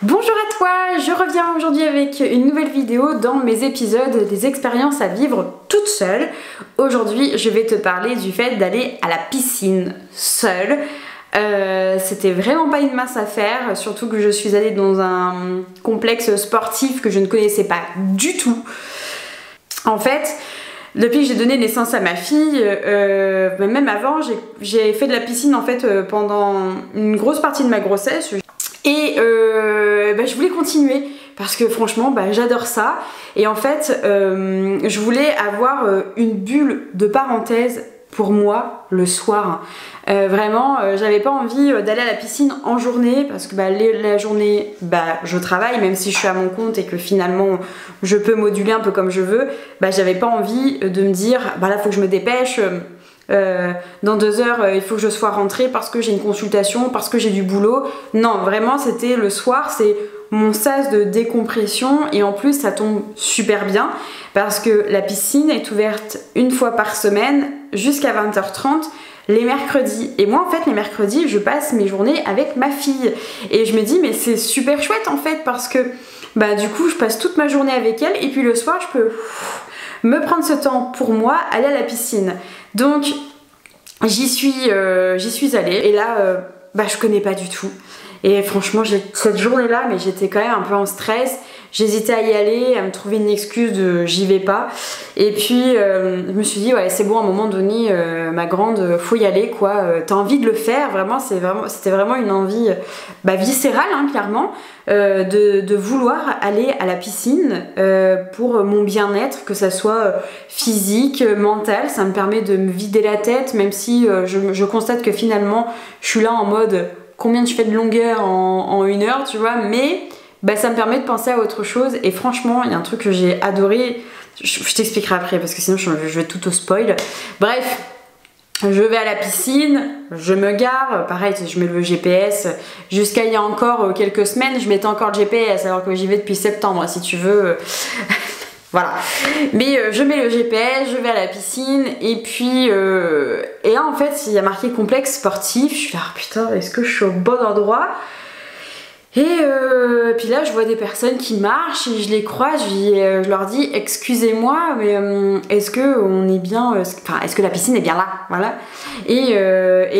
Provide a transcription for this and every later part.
Bonjour à toi, je reviens aujourd'hui avec une nouvelle vidéo dans mes épisodes des expériences à vivre toute seule. Aujourd'hui, je vais te parler du fait d'aller à la piscine seule. C'était vraiment pas une mince affaire, surtout que je suis allée dans un complexe sportif que je ne connaissais pas du tout. En fait, depuis que j'ai donné naissance à ma fille, même avant, j'ai fait de la piscine en fait pendant une grosse partie de ma grossesse. Et je voulais continuer parce que franchement j'adore ça. Et en fait je voulais avoir une bulle de parenthèse pour moi le soir. Vraiment j'avais pas envie d'aller à la piscine en journée parce que la journée je travaille, même si je suis à mon compte et que finalement je peux moduler un peu comme je veux. J'avais pas envie de me dire là faut que je me dépêche. Dans 2 heures il faut que je sois rentrée parce que j'ai une consultation, parce que j'ai du boulot. Non, vraiment c'était le soir, c'est mon sas de décompression. Et en plus ça tombe super bien parce que la piscine est ouverte une fois par semaine jusqu'à 20h30 les mercredis. Et moi en fait les mercredis je passe mes journées avec ma fille. Et je me dis mais c'est super chouette en fait parce que du coup je passe toute ma journée avec elle et puis le soir je peux me prendre ce temps pour moi, aller à la piscine. Donc j'y suis allée et là je connais pas du tout. Et franchement cette journée là j'étais quand même un peu en stress. J'hésitais à y aller, à me trouver une excuse de j'y vais pas. Et puis je me suis dit ouais c'est bon, à un moment donné ma grande, faut y aller quoi. T'as envie de le faire, vraiment c'était vraiment une envie viscérale clairement, de vouloir aller à la piscine pour mon bien-être, que ça soit physique, mental. Ça me permet de me vider la tête, même si je constate que finalement je suis là en mode combien je fais de longueur en 1 heure, tu vois, mais ça me permet de penser à autre chose. Et franchement il y a un truc que j'ai adoré, je t'expliquerai après parce que sinon je vais tout au spoil. Bref, je vais à la piscine, je me gare, pareil je mets le GPS. Jusqu'à il y a encore quelques semaines je mettais encore le GPS alors que j'y vais depuis septembre si tu veux. Voilà, mais je mets le GPS, je vais à la piscine et puis et là en fait il y a marqué complexe sportif. Je suis là putain, est-ce que je suis au bon endroit? Et puis là je vois des personnes qui marchent et je les croise, je leur dis excusez-moi mais est-ce que on est bien, est-ce que la piscine est bien là, voilà. Et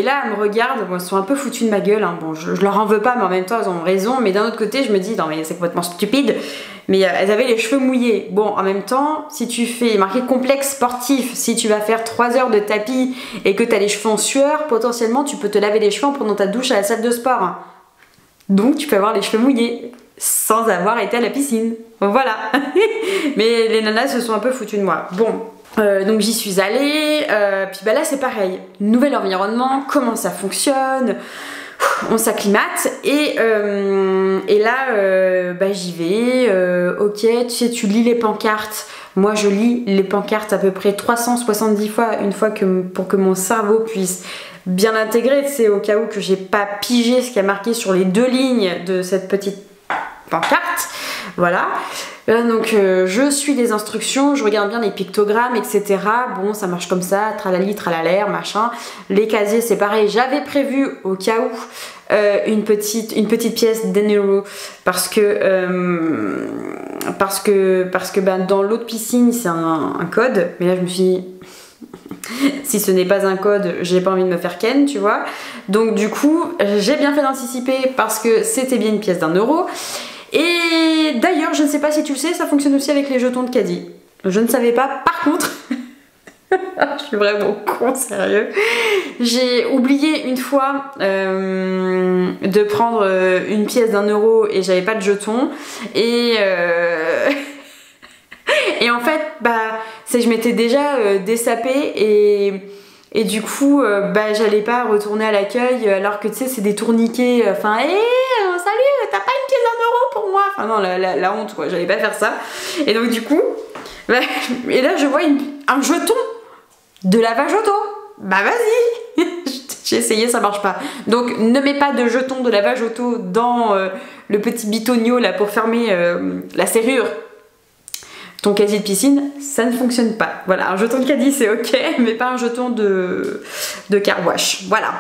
là elles me regardent, elles sont un peu foutues de ma gueule, hein. Bon je leur en veux pas mais en même temps elles ont raison, mais d'un autre côté je me dis non mais c'est complètement stupide. Mais elles avaient les cheveux mouillés. Bon, en même temps, si tu fais marqué complexe sportif, si tu vas faire 3 heures de tapis et que tu as les cheveux en sueur, potentiellement tu peux te laver les cheveux en prenant ta douche à la salle de sport. Donc tu peux avoir les cheveux mouillés sans avoir été à la piscine. Voilà. Mais les nanas se sont un peu foutues de moi. Bon. Donc j'y suis allée. Puis là c'est pareil. Nouvel environnement, comment ça fonctionne. On s'acclimate et là j'y vais, ok, tu sais, tu lis les pancartes. Moi je lis les pancartes à peu près 370 fois, pour que mon cerveau puisse bien l'intégrer, tu sais, au cas où que j'ai pas pigé ce qui a marqué sur les 2 lignes de cette petite pancarte. Voilà. Donc je suis les instructions, je regarde bien les pictogrammes, etc. Bon, ça marche comme ça, tralali, tralalère, machin. Les casiers, c'est pareil. J'avais prévu au cas où une petite pièce d'1 € parce que dans l'autre piscine c'est un code. Mais là je me suis dit si ce n'est pas un code, j'ai pas envie de me faire ken, tu vois. Donc du coup, j'ai bien fait d'anticiper parce que c'était bien une pièce d'1 €. Et d'ailleurs, je ne sais pas si tu le sais, ça fonctionne aussi avec les jetons de caddie. Je ne savais pas, par contre, je suis vraiment con, sérieux. J'ai oublié une fois de prendre une pièce d'1 € et j'avais pas de jeton. Et en fait, je m'étais déjà dessapée et du coup, j'allais pas retourner à l'accueil alors que tu sais, c'est des tourniquets. Salut, t'as pas une pièce d'1 € pour moi? Enfin non, la honte quoi, j'allais pas faire ça. Et donc du coup, et là je vois un jeton de lavage auto. Vas-y. J'ai essayé, ça marche pas. Donc ne mets pas de jeton de lavage auto dans le petit bitonio là pour fermer la serrure. Ton casier de piscine, ça ne fonctionne pas. Voilà, un jeton de caddie c'est ok, mais pas un jeton de car wash. Voilà.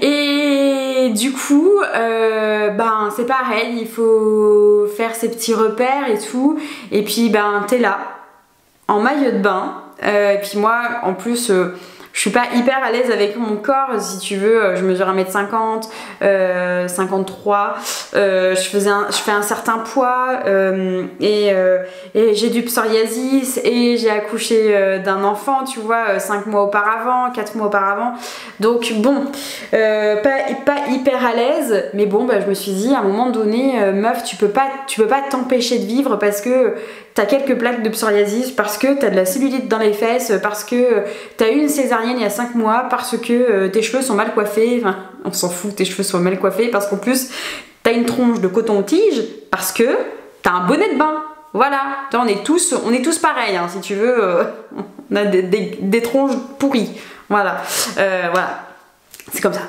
Et Et du coup, ben c'est pareil, il faut faire ses petits repères et tout. Et puis ben t'es là, en maillot de bain. Et puis moi, en plus, je suis pas hyper à l'aise avec mon corps, si tu veux. Je mesure 1m50, 53. Je fais un certain poids. Et j'ai du psoriasis. Et j'ai accouché d'un enfant, tu vois, 5 mois auparavant, 4 mois auparavant. Donc bon, pas hyper à l'aise. Mais bon, bah, je me suis dit, à un moment donné, meuf, tu peux pas t'empêcher de vivre parce que t'as quelques plaques de psoriasis, parce que t'as de la cellulite dans les fesses, parce que t'as eu une césarienne il y a 5 mois, parce que tes cheveux sont mal coiffés, enfin on s'en fout, tes cheveux sont mal coiffés, parce qu'en plus t'as une tronche de coton-tige, parce que t'as un bonnet de bain. Voilà, on est tous pareils, hein, si tu veux, on a des tronches pourries. Voilà, voilà. C'est comme ça.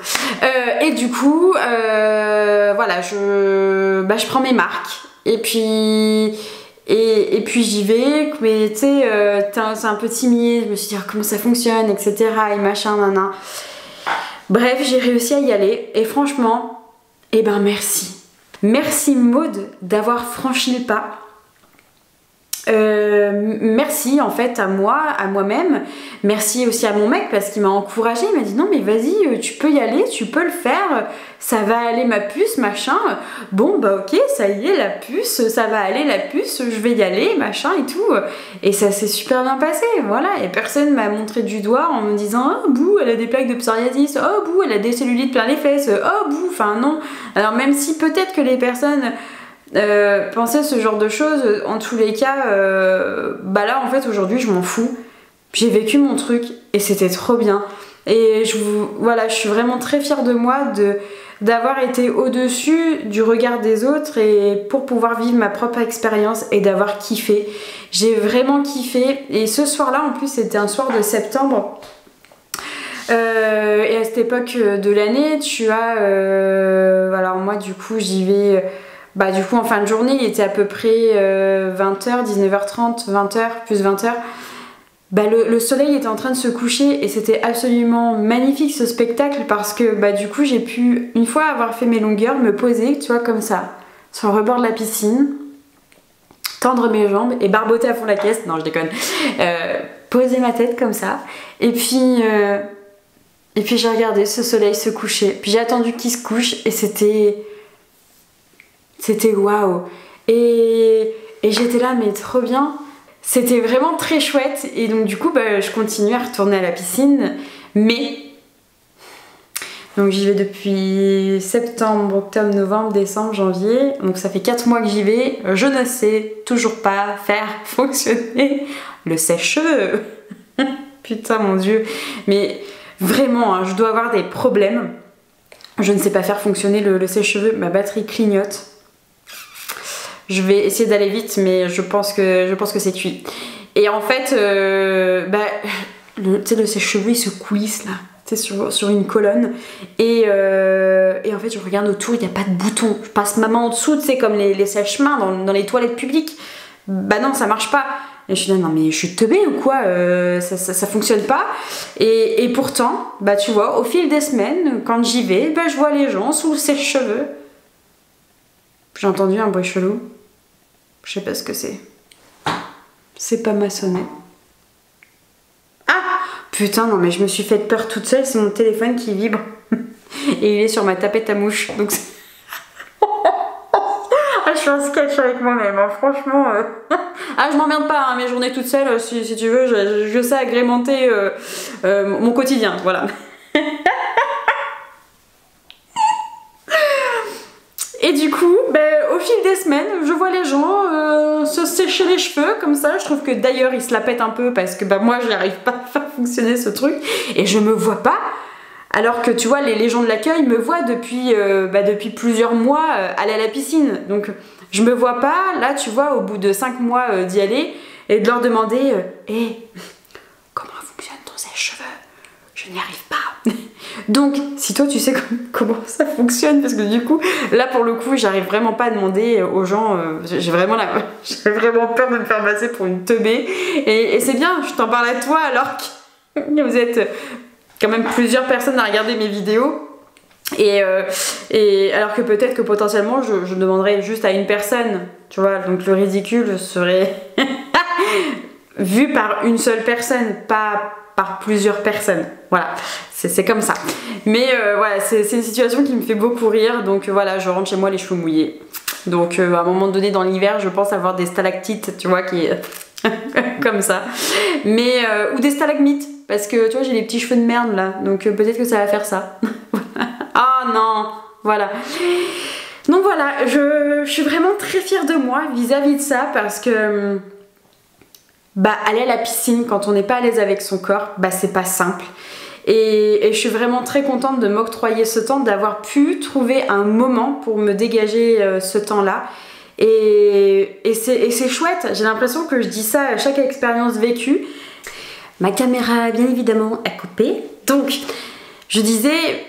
Et du coup, voilà, je prends mes marques. Et puis j'y vais, mais tu sais, c'est un peu timide, je me suis dit comment ça fonctionne, etc. et machin, nana. Bref, j'ai réussi à y aller, et franchement, eh ben merci. Merci Maud d'avoir franchi le pas. Merci en fait à moi-même. Merci aussi à mon mec parce qu'il m'a encouragée. Il m'a dit non mais vas-y, tu peux y aller, tu peux le faire, ça va aller ma puce, machin. Bon bah ok, ça y est la puce, ça va aller la puce, je vais y aller, machin et tout. Et ça s'est super bien passé, voilà. Et personne m'a montré du doigt en me disant oh bouh, elle a des plaques de psoriasis, oh bouh, elle a des cellulites plein les fesses, oh bouh, enfin non. Alors même si peut-être que les personnes penser ce genre de choses, en tous les cas, bah là en fait aujourd'hui je m'en fous. J'ai vécu mon truc et c'était trop bien. Et voilà, je suis vraiment très fière de moi d'avoir été au-dessus du regard des autres et pour pouvoir vivre ma propre expérience et d'avoir kiffé. J'ai vraiment kiffé. Et ce soir-là, en plus, c'était un soir de septembre. Et à cette époque de l'année, tu as... alors moi, du coup, j'y vais... Bah du coup en fin de journée il était à peu près 20h, 19h30, 20h, plus 20h. Bah le soleil était en train de se coucher et c'était absolument magnifique ce spectacle parce que bah du coup j'ai pu, une fois avoir fait mes longueurs, me poser, tu vois comme ça, sur le rebord de la piscine, tendre mes jambes et barboter à fond la caisse, non je déconne, poser ma tête comme ça et puis j'ai regardé ce soleil se coucher, puis j'ai attendu qu'il se couche et c'était waouh. Et j'étais là, mais trop bien. C'était vraiment très chouette. Et donc, du coup, bah, je continue à retourner à la piscine. Mais. Donc, j'y vais depuis septembre, octobre, novembre, décembre, janvier. Donc, ça fait 4 mois que j'y vais. Je ne sais toujours pas faire fonctionner le sèche-cheveux. Putain, mon Dieu. Mais vraiment, hein, je dois avoir des problèmes. Je ne sais pas faire fonctionner le sèche-cheveux. Ma batterie clignote. Je vais essayer d'aller vite, mais je pense que c'est cuit. Et en fait, bah, tu sais, le sèche-cheveux il se coulisse là, tu sais, sur une colonne. Et en fait, je regarde autour, il n'y a pas de bouton. Je passe ma main en dessous, tu sais, comme les sèche-mains dans les toilettes publiques. Bah non, ça marche pas. Et je suis là, non mais je suis teubée ou quoi, ça fonctionne pas. Et pourtant, bah tu vois, au fil des semaines, quand j'y vais, bah, je vois les gens sous le sèche-cheveux. J'ai entendu un bruit chelou. Je sais pas ce que c'est. C'est pas maçonné. Ah putain, non mais je me suis fait peur toute seule, c'est mon téléphone qui vibre. Et il est sur ma tapette à mouche. Donc ah, je fais un sketch avec moi-même, hein, franchement. Ah, je m'emmerde pas, hein, mes journées toutes seules, si tu veux, je sais agrémenter mon quotidien, voilà. Et du coup, au fil des semaines, je vois les gens se sécher les cheveux comme ça. Je trouve que d'ailleurs, ils se la pètent un peu parce que moi, je n'arrive pas à faire fonctionner ce truc. Et je me vois pas. Alors que tu vois, les gens de l'accueil me voient depuis plusieurs mois aller à la piscine. Donc, je me vois pas, là, tu vois, au bout de 5 mois d'y aller et de leur demander comment fonctionne ton sèche-cheveux? Je n'y arrive pas. Donc, si toi tu sais comment ça fonctionne, parce que du coup, là pour le coup, j'arrive vraiment pas à demander aux gens, j'ai vraiment peur de me faire passer pour une teubée. Et c'est bien, je t'en parle à toi alors que vous êtes quand même plusieurs personnes à regarder mes vidéos. Et alors que peut-être que potentiellement je demanderais juste à une personne, tu vois, donc le ridicule serait vu par une seule personne, pas par plusieurs personnes. Voilà, c'est comme ça. Mais voilà, c'est une situation qui me fait beaucoup rire, donc voilà, je rentre chez moi les cheveux mouillés. Donc à un moment donné dans l'hiver, je pense avoir des stalactites, tu vois, qui comme ça. Mais ou des stalagmites, parce que tu vois, j'ai les petits cheveux de merde là, donc peut-être que ça va faire ça. Oh non, voilà. Donc voilà, je suis vraiment très fière de moi vis-à-vis de ça, parce que bah aller à la piscine quand on n'est pas à l'aise avec son corps, bah c'est pas simple. Et je suis vraiment très contente de m'octroyer ce temps, d'avoir pu trouver un moment pour me dégager ce temps-là. Et c'est chouette, j'ai l'impression que je dis ça à chaque expérience vécue. Ma caméra, bien évidemment, a coupé. Donc, je disais,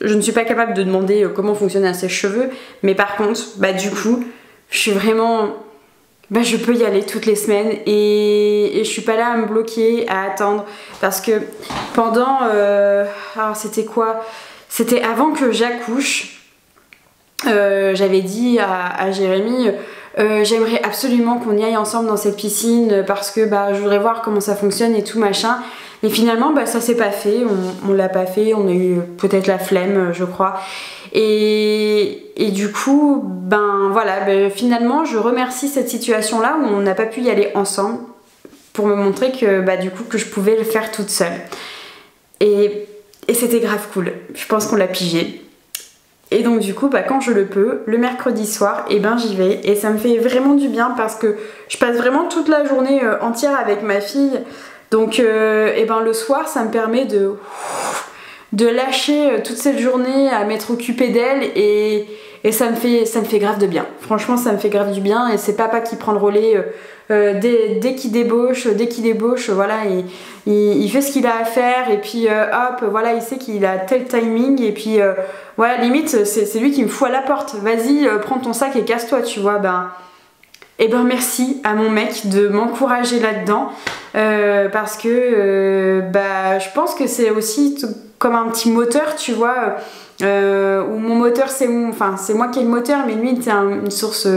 je ne suis pas capable de demander comment fonctionne un sèche-cheveux, mais par contre, bah du coup, je suis vraiment... Bah je peux y aller toutes les semaines et je suis pas là à me bloquer, à attendre, parce que pendant... alors c'était quoi? C'était avant que j'accouche, j'avais dit à Jérémy... j'aimerais absolument qu'on y aille ensemble dans cette piscine parce que bah, je voudrais voir comment ça fonctionne et tout machin. Et finalement bah, ça s'est pas fait, on l'a pas fait, on a eu peut-être la flemme je crois. Et du coup ben voilà, ben, finalement je remercie cette situation là où on n'a pas pu y aller ensemble pour me montrer que bah, du coup que je pouvais le faire toute seule. Et c'était grave cool, je pense qu'on l'a pigé. Et donc du coup bah, quand je le peux, le mercredi soir, et ben j'y vais et ça me fait vraiment du bien parce que je passe vraiment toute la journée entière avec ma fille. Donc et ben le soir ça me permet de lâcher toute cette journée à m'être occupée d'elle et ça me fait grave de bien. Franchement ça me fait grave du bien et c'est papa qui prend le relais dès qu'il débauche, voilà, il fait ce qu'il a à faire et puis hop, voilà, il sait qu'il a tel timing et puis voilà, limite c'est lui qui me fout à la porte. Vas-y, prends ton sac et casse-toi, tu vois, ben... Et ben merci à mon mec de m'encourager là-dedans parce que bah, je pense que c'est aussi comme un petit moteur, tu vois, où mon moteur c'est moi qui ai le moteur, mais lui c'est une source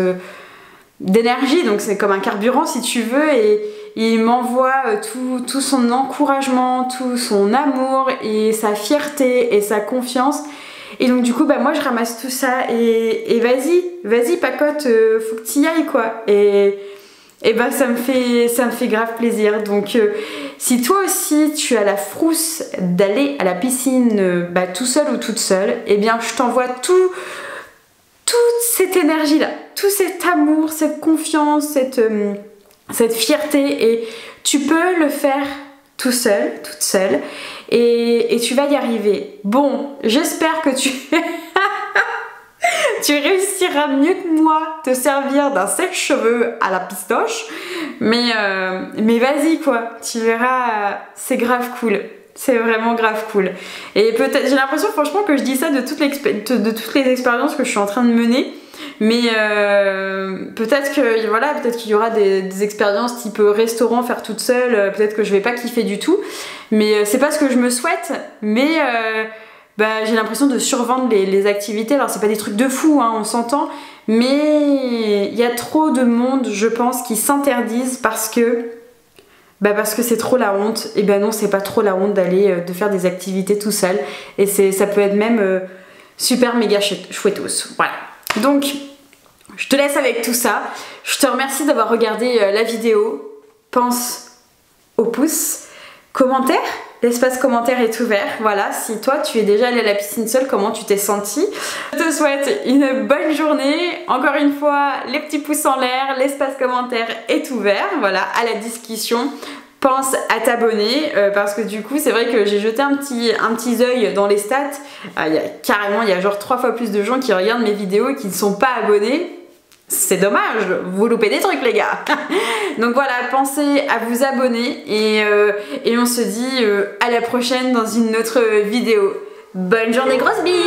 d'énergie, donc c'est comme un carburant si tu veux, et il m'envoie tout son encouragement, tout son amour et sa fierté et sa confiance. Et donc du coup bah moi je ramasse tout ça et vas-y pacote, faut que t'y ailles quoi. Et bah ça me fait grave plaisir. Donc si toi aussi tu as la frousse d'aller à la piscine bah, tout seul ou toute seule, et bien je t'envoie toute cette énergie là, tout cet amour, cette confiance, cette fierté, et tu peux le faire tout seul, toute seule, et tu vas y arriver. Bon, j'espère que tu réussiras mieux que moi te servir d'un sèche-cheveux à la pistoche, mais vas-y quoi, tu verras, c'est grave cool. C'est vraiment grave cool. Et peut-être, j'ai l'impression franchement que je dis ça de toutes les expériences que je suis en train de mener. Mais peut-être que voilà, peut-être qu'il y aura des expériences type restaurant, faire toute seule, peut-être que je vais pas kiffer du tout. Mais c'est pas ce que je me souhaite. Mais bah, j'ai l'impression de survendre les activités. Alors c'est pas des trucs de fou, hein, on s'entend. Mais il y a trop de monde, je pense, qui s'interdisent parce que c'est trop la honte. Et ben non, c'est pas trop la honte de faire des activités tout seul. Et ça peut être même super méga chouettos. Voilà. Donc, je te laisse avec tout ça. Je te remercie d'avoir regardé la vidéo. Pense au pouce. Commentaire. L'espace commentaire est ouvert. Voilà, si toi tu es déjà allé à la piscine seule, comment tu t'es sentie? Je te souhaite une bonne journée. Encore une fois, les petits pouces en l'air, l'espace commentaire est ouvert. Voilà, à la discussion. Pense à t'abonner parce que du coup c'est vrai que j'ai jeté un petit œil dans les stats. Il y a genre 3 fois plus de gens qui regardent mes vidéos et qui ne sont pas abonnés. C'est dommage, vous loupez des trucs les gars. Donc voilà, pensez à vous abonner et on se dit à la prochaine dans une autre vidéo. Bonne journée, grosse bise.